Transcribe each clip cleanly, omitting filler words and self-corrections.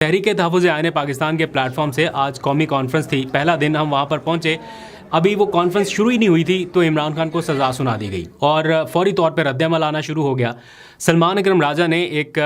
तहरीक-ए-तहफ़्फ़ुज़ आईन पाकिस्तान के प्लेटफॉर्म से आज कौमी कॉन्फ्रेंस थी। पहला दिन हम वहाँ पर पहुँचे, अभी वो कॉन्फ्रेंस शुरू ही नहीं हुई थी तो इमरान खान को सज़ा सुना दी गई और फ़ौरी तौर पर रद्द-ए-अमल आना शुरू हो गया। सलमान अकरम राजा ने एक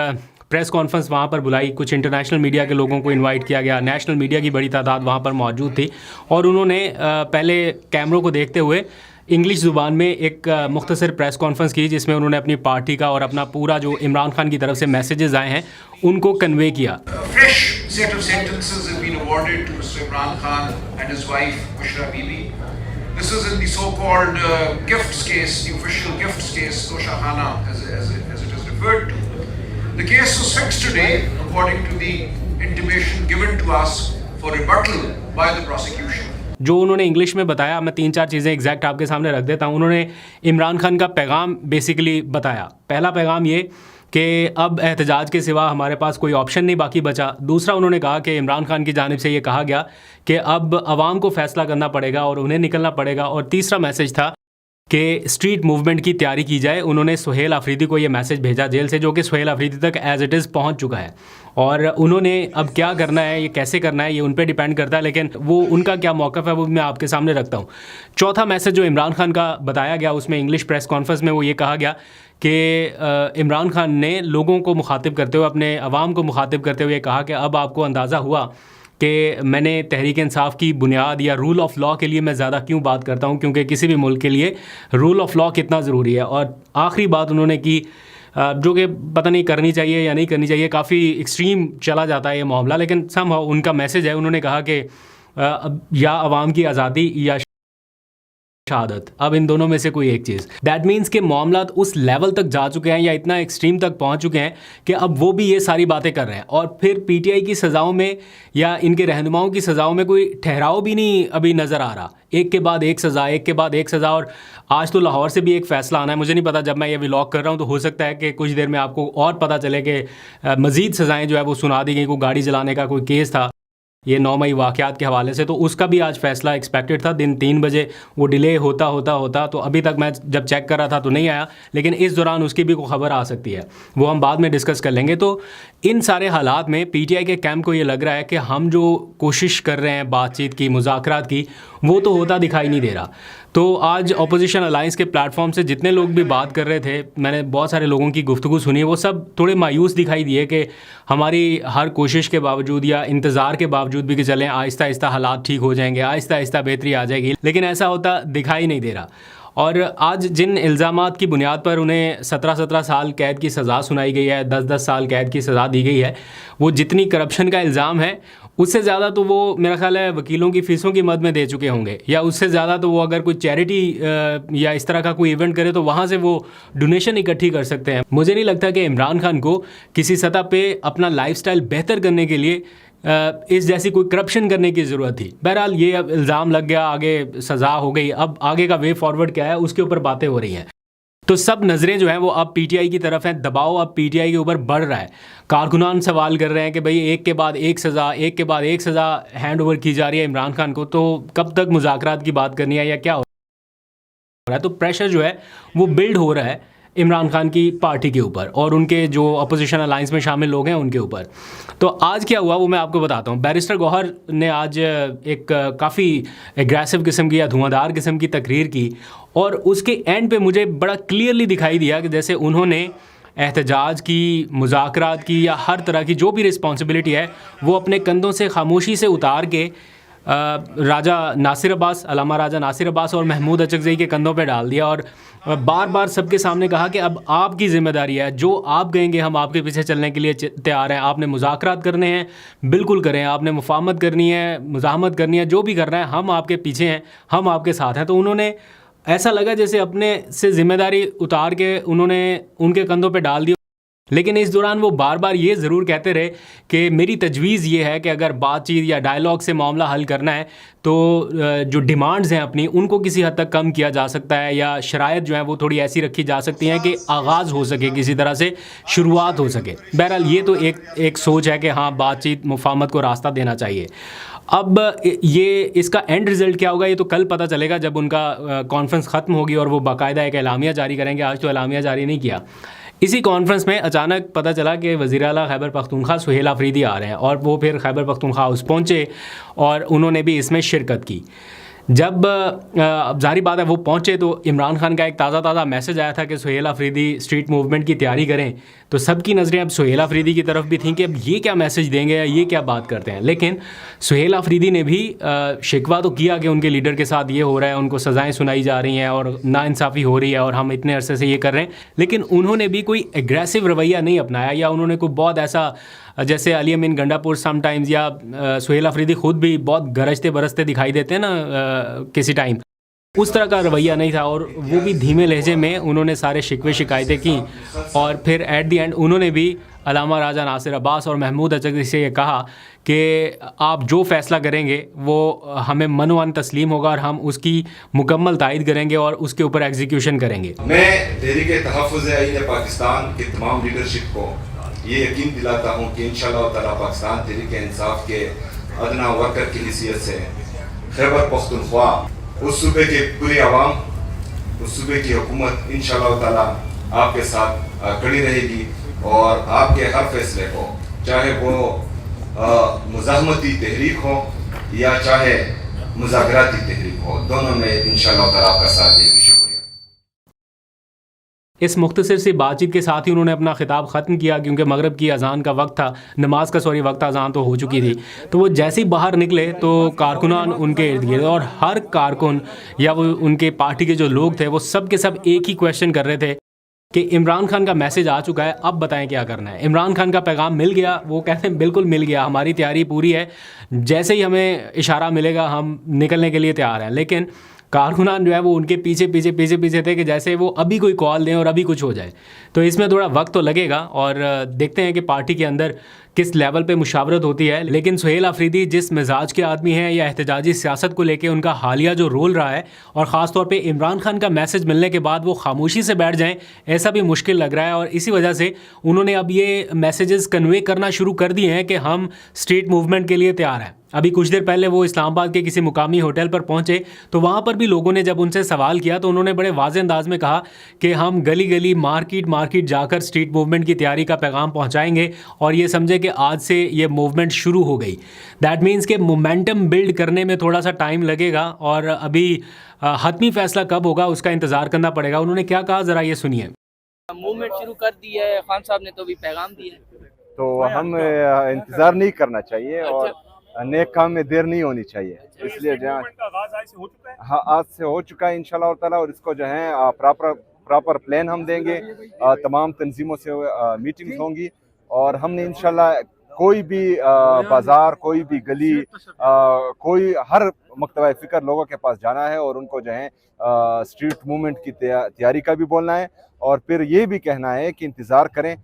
प्रेस कॉन्फ्रेंस वहाँ पर बुलाई, कुछ इंटरनेशनल मीडिया के लोगों को इनवाइट किया गया, नेशनल मीडिया की बड़ी तादाद वहाँ पर मौजूद थी और उन्होंने पहले कैमरों को देखते हुए इंग्लिश ज़ुबान में एक मुख्तसर प्रेस कॉन्फ्रेंस की जिसमें उन्होंने अपनी पार्टी का और अपना पूरा जो इमरान खान की तरफ से मैसेजेस आए हैं उनको कन्वे किया। Fresh set of sentences have been awarded to Mr. Imran Khan and his wife Bushra Bibi. This is in the so-called gifts case, the official gifts case, Toshahana as it is referred to. The case was fixed today according to the intimation given to us for rebuttal by the prosecution. जो उन्होंने English में बताया, मैं 3-4 चीज़ें exact आपके सामने रख देता हूँ। उन्होंने इमरान खान का पैगाम बेसिकली बताया। पहला पैगाम ये कि अब एहतजाज के सिवा हमारे पास कोई ऑप्शन नहीं बाकी बचा। दूसरा उन्होंने कहा कि इमरान खान की जानिब से ये कहा गया कि अब आवाम को फ़ैसला करना पड़ेगा और उन्हें निकलना पड़ेगा। और तीसरा मैसेज था कि स्ट्रीट मूवमेंट की तैयारी की जाए। उन्होंने सुहेल अफरीदी को ये मैसेज भेजा जेल से, जो कि सुहेल अफरीदी तक एज़ इट इज़ पहुंच चुका है और उन्होंने अब क्या करना है, ये कैसे करना है, ये उन पे डिपेंड करता है, लेकिन वो उनका क्या मौक़िफ़ है वो मैं आपके सामने रखता हूँ। चौथा मैसेज जो इमरान खान का बताया गया उसमें इंग्लिश प्रेस कॉन्फ्रेंस में वो ये कहा गया कि इमरान खान ने लोगों को मुखातिब करते हुए, अपने अवाम को मुखातिब करते हुए कहा कि अब आपको अंदाज़ा हुआ कि मैंने तहरीक इंसाफ की बुनियाद या रूल ऑफ़ लॉ के लिए मैं ज़्यादा क्यों बात करता हूँ, क्योंकि किसी भी मुल्क के लिए रूल ऑफ़ लॉ कितना ज़रूरी है। और आखिरी बात उन्होंने की जो कि पता नहीं करनी चाहिए या नहीं करनी चाहिए, काफ़ी एक्सट्रीम चला जाता है ये मामला, लेकिन समहाउ उनका मैसेज है। उन्होंने कहा कि या अवाम की आज़ादी या शहादत, अब इन दोनों में से कोई एक चीज़। दैट मीन्स के मामला उस लेवल तक जा चुके हैं या इतना एक्सट्रीम तक पहुंच चुके हैं कि अब वो भी ये सारी बातें कर रहे हैं और फिर पीटीआई की सज़ाओं में या इनके रहनुमाओं की सज़ाओं में कोई ठहराव भी नहीं अभी नज़र आ रहा। एक के बाद एक सज़ा, एक के बाद एक सज़ा। और आज तो लाहौर से भी एक फ़ैसला आना है, मुझे नहीं पता, जब मैं ये व्लॉग कर रहा हूँ तो हो सकता है कि कुछ देर में आपको और पता चले कि मज़ीद सज़ाएँ जो है वो सुना दी गई। कोई गाड़ी जलाने का कोई केस था, ये 9 मई वाक़यात के हवाले से, तो उसका भी आज फ़ैसला एक्सपेक्टेड था दिन 3 बजे। वो डिले होता तो अभी तक मैं जब चेक कर रहा था तो नहीं आया, लेकिन इस दौरान उसकी भी कोई ख़बर आ सकती है, वो हम बाद में डिस्कस कर लेंगे। तो इन सारे हालात में पीटीआई के कैंप को ये लग रहा है कि हम जो कोशिश कर रहे हैं बातचीत की, मुज़ाकरात की, वो तो होता दिखाई नहीं दे रहा। तो आज अपोजिशन अलायंस के प्लेटफॉर्म से जितने लोग भी बात कर रहे थे, मैंने बहुत सारे लोगों की गुफ्तगू सुनी, वो सब थोड़े मायूस दिखाई दिए कि हमारी हर कोशिश के बावजूद या इंतज़ार के बावजूद भी कि चलें आहिस्ता आहिस्ता हालात ठीक हो जाएंगे, आहिस्ता आहिस्ता बेहतरी आ जाएगी, लेकिन ऐसा होता दिखाई नहीं दे रहा। और आज जिन इल्ज़ामात की बुनियाद पर उन्हें 17-17 साल कैद की सज़ा सुनाई गई है, 10-10 साल कैद की सज़ा दी गई है, वो जितनी करप्शन का इल्ज़ाम है उससे ज़्यादा तो वो मेरा ख़्याल है वकीलों की फ़ीसों की मद में दे चुके होंगे, या उससे ज़्यादा तो वो अगर कोई चैरिटी या इस तरह का कोई इवेंट करे तो वहाँ से वो डोनेशन इकट्ठी कर सकते हैं। मुझे नहीं लगता कि इमरान खान को किसी सतह पे अपना लाइफस्टाइल बेहतर करने के लिए इस जैसी कोई करप्शन करने की ज़रूरत थी। बहरहाल ये अब इल्ज़ाम लग गया, आगे सज़ा हो गई, अब आगे का वे फॉरवर्ड क्या है उसके ऊपर बातें हो रही हैं। तो सब नज़रें जो हैं वो अब पीटीआई की तरफ हैं, दबाव अब पीटीआई के ऊपर बढ़ रहा है। कारकुनान सवाल कर रहे हैं कि भाई एक के बाद एक सज़ा, एक के बाद एक सज़ा हैंड ओवर की जा रही है इमरान खान को, तो कब तक मुज़ाकरात की बात करनी है या क्या हो रहा है। तो प्रेशर जो है वो बिल्ड हो रहा है इमरान खान की पार्टी के ऊपर और उनके जो अपोजिशन अलायंस में शामिल लोग हैं उनके ऊपर। तो आज क्या हुआ वो मैं आपको बताता हूँ। बैरिस्टर गौहर ने आज एक काफ़ी एग्रेसिव किस्म की या धुआंधार किस्म की तकरीर की और उसके एंड पे मुझे बड़ा क्लियरली दिखाई दिया कि जैसे उन्होंने एहतजाज की, मुज़ाकरात की या हर तरह की जो भी रिस्पॉन्सिबिलिटी है वो अपने कंधों से खामोशी से उतार के राजा नासिर अब्बास, अल्लामा राजा नासिर अब्बास और महमूद अचकज़ई के कंधों पे डाल दिया और बार बार सबके सामने कहा कि अब आपकी ज़िम्मेदारी है, जो आप कहेंगे हम आपके पीछे चलने के लिए तैयार हैं। आपने मुज़ाकरात करने हैं बिल्कुल करें, आपने मुफाहमत करनी है, मुज़ाहमत करनी है, जो भी करना है हम आपके पीछे हैं, हम आपके साथ हैं। तो उन्होंने ऐसा लगा जैसे अपने से ज़िम्मेदारी उतार के उन्होंने उनके कंधों पे डाल दी। लेकिन इस दौरान वो बार बार ये ज़रूर कहते रहे कि मेरी तजवीज़ ये है कि अगर बातचीत या डायलॉग से मामला हल करना है तो जो डिमांड्स हैं अपनी उनको किसी हद तक कम किया जा सकता है या शराइत जो है वो थोड़ी ऐसी रखी जा सकती हैं कि आगाज़ हो सके, किसी तरह से शुरुआत हो सके। बहरहाल ये तो एक सोच है कि हाँ बातचीत मुफाहमत को रास्ता देना चाहिए। अब ये इसका एंड रिज़ल्ट क्या होगा ये तो कल पता चलेगा जब उनका कॉन्फ्रेंस ख़त्म होगी और वो बाकायदा एक एलामिया जारी करेंगे। आज तो एलामिया जारी नहीं किया। इसी कॉन्फ्रेंस में अचानक पता चला कि वज़ीर आला खैबर पख्तूनख्वा सुहेल आफरीदी आ रहे हैं और वो फिर खैबर पख्तूनख्वा हाउस पहुँचे और उन्होंने भी इसमें शिरकत की। जब अब जाहिर बात है वो पहुँचे तो इमरान खान का एक ताज़ा मैसेज आया था कि सुहेल आफरीदी स्ट्रीट मूवमेंट की तैयारी करें, तो सबकी नज़रें अब सुहेल आफरीदी की तरफ भी थीं कि अब ये क्या मैसेज देंगे या ये क्या बात करते हैं। लेकिन सुहेल आफरीदी ने भी शिकवा तो किया कि उनके लीडर के साथ ये हो रहा है, उनको सज़ाएँ सुनाई जा रही हैं और नाइंसाफ़ी हो रही है और हम इतने अरसे से ये कर रहे हैं, लेकिन उन्होंने भी कोई एग्रेसिव रवैया नहीं अपनाया या उन्होंने कोई बहुत ऐसा, जैसे अली अमीन गंडापुर समटाइम्स या सुहेल आफरीदी ख़ुद भी बहुत गरजते बरसते दिखाई देते हैं ना किसी टाइम, उस तरह का रवैया नहीं था और वो भी धीमे लहजे में उन्होंने सारे शिकवे शिकायतें की और फिर एट दी एंड उन्होंने भी अलामा राजा नासिर अब्बास और महमूद अचकज़ई से ये कहा कि आप जो फ़ैसला करेंगे वो हमें मनोअन तस्लीम होगा और हम उसकी मुकम्मल तायद करेंगे और उसके ऊपर एग्जीक्यूशन करेंगे। मैं तहरीक तहफ़्फ़ुज़ आईन पाकिस्तान की तमाम लीडरशिप को ये यकीन दिलाता हूँ कि इंशाअल्लाह ताला पाकिस्तान तहरीक इंसाफ के अदना वर्कर की हैसियत से खैबर पख्तूनख्वा उस सूबे के पूरी आवाम, उस सूबे की हुकूमत इंशाअल्लाह ताला आपके साथ खड़ी रहेगी और आपके हर फैसले को, चाहे वो मुज़ाहमती तहरीक हो या चाहे मुज़ाकराती तहरीक हो, दोनों में इंशाअल्लाह ताला आपका साथ देगी। शुक्रिया। इस मुख्तसर सी बातचीत के साथ ही उन्होंने अपना खिताब ख़त्म किया क्योंकि मगरिब की अजान का वक्त था, नमाज का वक्त अजान तो हो चुकी थी। तो वो जैसे ही बाहर निकले तो कारकुनान उनके इर्द गिर्द और हर कारकुन या वो उनके पार्टी के जो लोग थे वो सब के सब एक ही क्वेश्चन कर रहे थे कि इमरान खान का मैसेज आ चुका है, अब बताएं क्या करना है। इमरान खान का पैगाम मिल गया? वो कहते हैं बिल्कुल मिल गया, हमारी तैयारी पूरी है, जैसे ही हमें इशारा मिलेगा हम निकलने के लिए तैयार हैं। लेकिन कारकुनान जो है वो उनके पीछे थे कि जैसे वो अभी कोई कॉल दें और अभी कुछ हो जाए। तो इसमें थोड़ा वक्त तो लगेगा और देखते हैं कि पार्टी के अंदर किस लेवल पे मुशावरत होती है। लेकिन सुहेल आफरीदी जिस मिजाज के आदमी हैं या एहतजाजी सियासत को लेके उनका हालिया जो रोल रहा है और ख़ास तौर पे इमरान खान का मैसेज मिलने के बाद वो खामोशी से बैठ जाएं, ऐसा भी मुश्किल लग रहा है। और इसी वजह से उन्होंने अब ये मैसेजेस कन्वे करना शुरू कर दिए हैं कि हम स्ट्रीट मूवमेंट के लिए तैयार हैं। अभी कुछ देर पहले वो इस्लामाबाद के किसी मुकामी होटल पर पहुंचे तो वहाँ पर भी लोगों ने जब उनसे सवाल किया तो उन्होंने बड़े वाज़ेह अंदाज में कहा कि हम गली गली मार्केट जाकर स्ट्रीट मूवमेंट की तैयारी का पैगाम पहुँचाएँगे और ये समझे कि आज से ये मूवमेंट शुरू हो गई। दैट मीन्स के मोमेंटम बिल्ड करने में थोड़ा सा टाइम लगेगा और अभी हतमी फ़ैसला कब होगा उसका इंतज़ार करना पड़ेगा। उन्होंने क्या कहा ज़रा ये सुनिए। मूवमेंट शुरू कर दी है, खान साहब ने तो भी पैगाम दिया है, तो हम इंतज़ार नहीं करना चाहिए और नेक काम में देर नहीं होनी चाहिए। इसलिए जहाँ हाँ आज से हो चुका है इंशाल्लाह ताला और इसको जो है प्रॉपर प्लान हम देंगे, तमाम तंजीमों से मीटिंग्स होंगी और हमने इंशाल्लाह कोई भी बाज़ार, कोई भी गली, कोई हर मकतबा फ़िक्र लोगों के पास जाना है और उनको जो है स्ट्रीट मूवमेंट की तैयारी का भी बोलना है और फिर ये भी कहना है कि इंतज़ार करें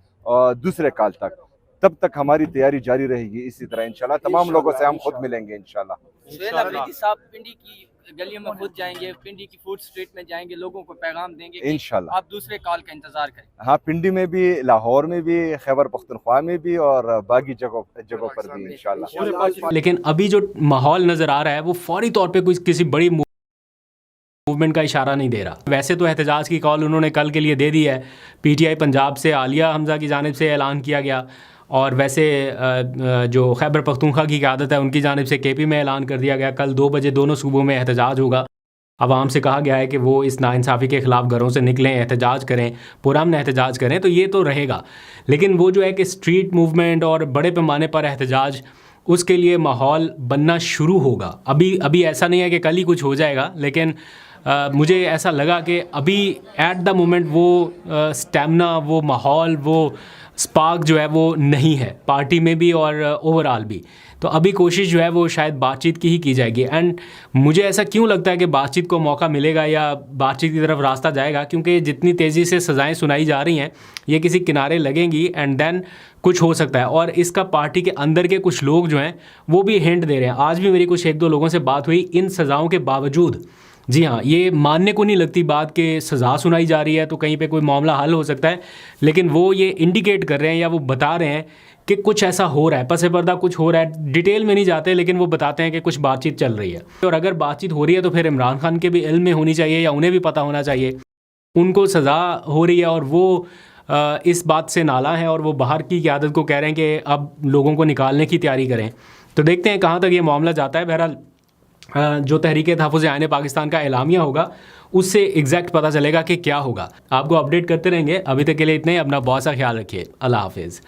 दूसरे काल तक, तब तक हमारी तैयारी जारी रहेगी। इसी तरह इंशाल्लाह तमाम लोगों से हम खुद मिलेंगे इंशाल्लाह। सुहेल आफरीदी साहब पिंडी की गलियों में खुद जाएंगे, पिंडी की फूड स्ट्रीट में जाएंगे, लोगों को पैगाम देंगे इंशाल्लाह। आप दूसरे कॉल का इंतजार करें। हाँ, पिंडी में भी, लाहौर में भी, खैबर पख्तूनख्वा में भी और बाकी जगहों पर भी इंशाल्लाह। लेकिन अभी जो माहौल नज़र आ रहा है वो फौरी तौर पे किसी बड़ी मूवमेंट का इशारा नहीं दे रहा। वैसे तो एहतजाज की कॉल उन्होंने कल के लिए दे दी है, PTI पंजाब से आलिया हमजा की जानिब से ऐलान किया गया और वैसे जो खैबर पख्तूनख्वा की क़यादत है उनकी जानिब से KP में ऐलान कर दिया गया कल 2 बजे दोनों सूबों में एहतजाज होगा। आवाम से कहा गया है कि वो इस नाइंसाफ़ी के ख़िलाफ़ घरों से निकलें, एहतजाज करें, पुरअमन एहतजाज करें। तो ये तो रहेगा, लेकिन वो जो है कि स्ट्रीट मूवमेंट और बड़े पैमाने पर एहतजाज, उसके लिए माहौल बनना शुरू होगा। अभी ऐसा नहीं है कि कल ही कुछ हो जाएगा, लेकिन मुझे ऐसा लगा कि अभी एट द मोमेंट वो स्टेमिना, वो माहौल, वो स्पार्क जो है वो नहीं है पार्टी में भी और ओवरऑल भी। तो अभी कोशिश जो है वो शायद बातचीत की ही की जाएगी। एंड मुझे ऐसा क्यों लगता है कि बातचीत को मौका मिलेगा या बातचीत की तरफ रास्ता जाएगा, क्योंकि जितनी तेज़ी से सज़ाएं सुनाई जा रही हैं ये किसी किनारे लगेंगी एंड देन कुछ हो सकता है। और इसका पार्टी के अंदर के कुछ लोग जो हैं वो भी हिंट दे रहे हैं। आज भी मेरी कुछ 1-2 लोगों से बात हुई, इन सज़ाओं के बावजूद, जी हाँ, ये मानने को नहीं लगती बात कि सज़ा सुनाई जा रही है तो कहीं पे कोई मामला हल हो सकता है, लेकिन वो ये इंडिकेट कर रहे हैं या वो बता रहे हैं कि कुछ ऐसा हो रहा है, पसे पर्दा कुछ हो रहा है। डिटेल में नहीं जाते, लेकिन वो बताते हैं कि कुछ बातचीत चल रही है। और अगर बातचीत हो रही है तो फिर इमरान खान के भी इल्म में होनी चाहिए या उन्हें भी पता होना चाहिए। उनको सज़ा हो रही है और वो इस बात से नाला हैं और वो बाहर की क़यादत को कह रहे हैं कि अब लोगों को निकालने की तैयारी करें। तो देखते हैं कहाँ तक ये मामला जाता है। बहरहाल जो तहरीक तहफ़्फ़ुज़ आईन पाकिस्तान का एलामिया होगा उससे एग्जैक्ट पता चलेगा कि क्या होगा। आपको अपडेट करते रहेंगे। अभी तक के लिए इतने ही। अपना बहुत सा ख्याल रखिए। अल्लाह हाफिज़।